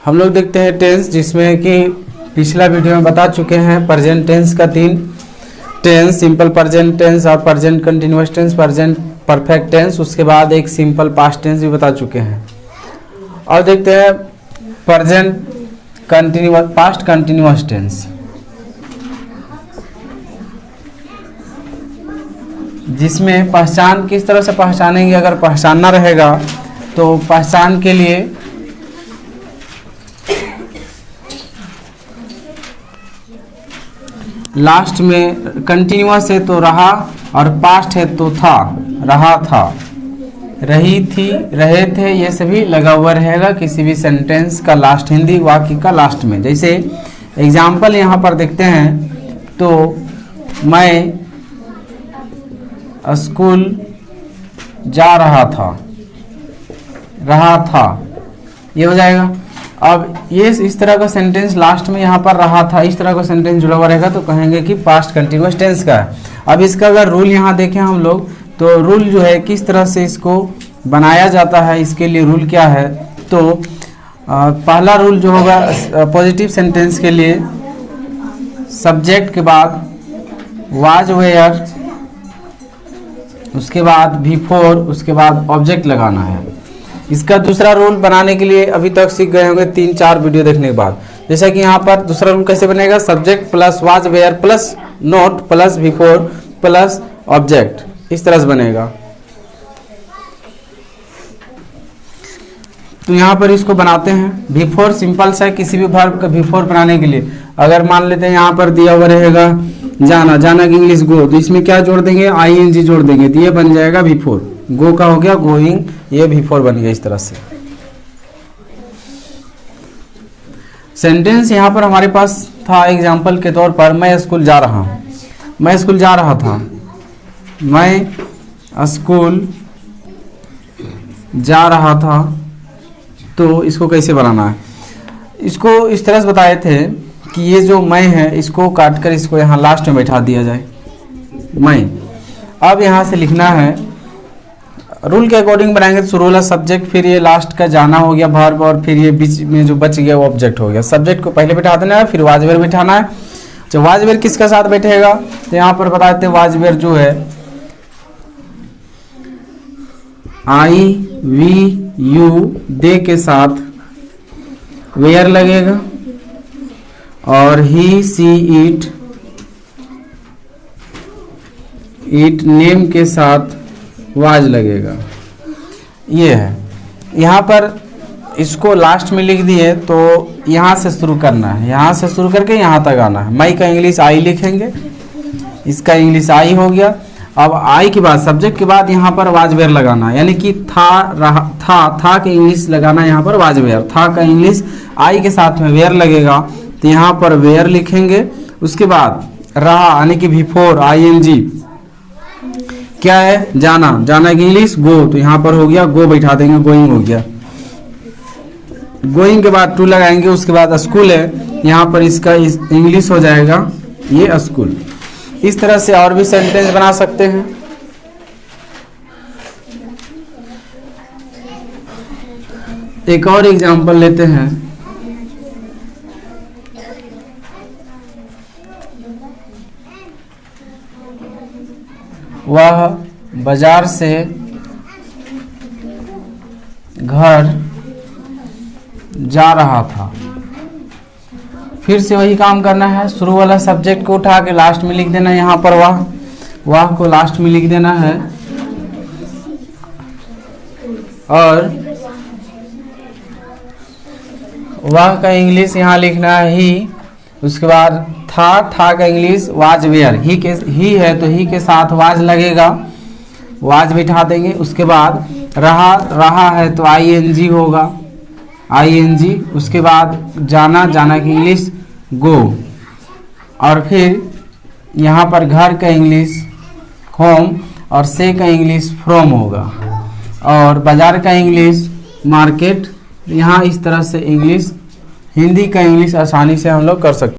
हम लोग देखते हैं टेंस, जिसमें कि पिछला वीडियो में बता चुके हैं प्रेजेंट टेंस का 3 टेंस, सिंपल प्रेजेंट टेंस और present continuous tense, present perfect tense. उसके बाद एक सिंपल पास्ट टेंस भी बता चुके हैं। और देखते हैं present continuous past continuous tense, जिसमें पहचान किस तरह से पहचानेंगे। अगर पहचानना रहेगा तो पहचान के लिए लास्ट में कंटिन्यूअस है तो रहा, और पास्ट है तो था, रहा था, रही थी, रहे थे, ये सभी लगा हुआ रहेगा किसी भी सेंटेंस का लास्ट, हिंदी वाक्य का लास्ट में। जैसे एग्जाम्पल यहाँ पर देखते हैं तो मैं स्कूल जा रहा था, ये हो जाएगा। अब ये इस तरह का सेंटेंस लास्ट में यहाँ पर रहा था, इस तरह का सेंटेंस जुड़ा हुआ रहेगा तो कहेंगे कि पास्ट कंटिन्यूअस टेंस का है। अब इसका अगर रूल यहाँ देखें हम लोग तो रूल जो है किस तरह से इसको बनाया जाता है, इसके लिए रूल क्या है। तो पहला रूल जो होगा पॉजिटिव सेंटेंस के लिए, सब्जेक्ट के बाद वाज वेयर, उसके बाद बिफोर, उसके बाद ऑब्जेक्ट लगाना है। इसका दूसरा रूल बनाने के लिए अभी तक सीख गए होंगे 3-4 वीडियो देखने के बाद। जैसा कि यहाँ पर दूसरा रूल कैसे बनेगा, subject plus was were plus not plus before plus object, इस तरह से बनेगा। तो यहाँ पर इसको बनाते हैं। बिफोर सिंपल सा है, किसी भी वर्ब का बिफोर बनाने के लिए अगर मान लेते हैं यहाँ पर दिया हुआ रहेगा जाना, जाना की इंग्लिश गो, तो इसमें क्या जोड़ देंगे, आईएनजी जोड़ देंगे तो ये बन जाएगा बिफोर। गो का हो गया गोइंग, ये बिफोर बन गया। इस तरह से सेंटेंस यहाँ पर हमारे पास था एग्जाम्पल के तौर पर, मैं स्कूल जा रहा हूँ, मैं स्कूल जा रहा था, मैं स्कूल जा रहा था। तो इसको कैसे बनाना है, इसको इस तरह से बताए थे कि ये जो मैं है इसको काट कर इसको यहाँ लास्ट में बैठा दिया जाए, मैं। अब यहाँ से लिखना है, रूल के अकॉर्डिंग बनाएंगे तो रूल है सब्जेक्ट, फिर ये लास्ट का जाना हो गया वर्ब, और फिर ये बीच में जो बच गया वो ऑब्जेक्ट हो गया। सब्जेक्ट को पहले बैठा देना है, फिर वाजवेयर बैठाना है। तो वाजवेयर किसके साथ बैठेगा, तो यहाँ पर बता देते हैं वाजवेयर जो है आई वी यू दे के साथ वेयर लगेगा, और ही सी इट नेम के साथ वाज लगेगा। ये है, यहाँ पर इसको लास्ट में लिख दिए तो यहाँ से शुरू करना है, यहाँ से शुरू करके यहाँ तक आना है। मई का इंग्लिश आई लिखेंगे, इसका इंग्लिश आई हो गया। अब आई के बाद सब्जेक्ट के बाद यहाँ पर वाजवेयर लगाना, यानी कि था के इंग्लिश लगाना, यहाँ पर वाजवेयर, था का इंग्लिश आई के साथ में वेयर लगेगा तो यहाँ पर वेयर लिखेंगे। उसके बाद रहा यानी कि बिफोर आईएनजी, क्या है जाना, जाना की इंग्लिश गो, तो यहाँ पर हो गया गो बैठा देंगे, गोइंग हो गया। गोइंग के बाद टू लगाएंगे। उसके बाद स्कूल है, यहाँ पर इसका इंग्लिश हो जाएगा ये स्कूल। इस तरह से और भी सेंटेंस बना सकते हैं। एक और एग्जांपल लेते हैं, वह बाजार से घर जा रहा था। फिर से वही काम करना है, शुरू वाला सब्जेक्ट को उठा के लास्ट में लिख देना है। यहाँ पर वह को लास्ट में लिख देना है, और वह का इंग्लिश यहाँ लिखना है ही। उसके बाद था का इंग्लिश वाज वेयर, ही है तो ही के साथ वाज लगेगा, वाज बिठा देंगे। उसके बाद रहा है तो आईएनजी होगा, आईएनजी। उसके बाद जाना, जाना की इंग्लिश गो, और फिर यहाँ पर घर का इंग्लिश होम, और से का इंग्लिश फ्रॉम होगा, और बाजार का इंग्लिश मार्केट। यहाँ इस तरह से इंग्लिश, हिंदी का इंग्लिश आसानी से हम लोग कर सकते हैं।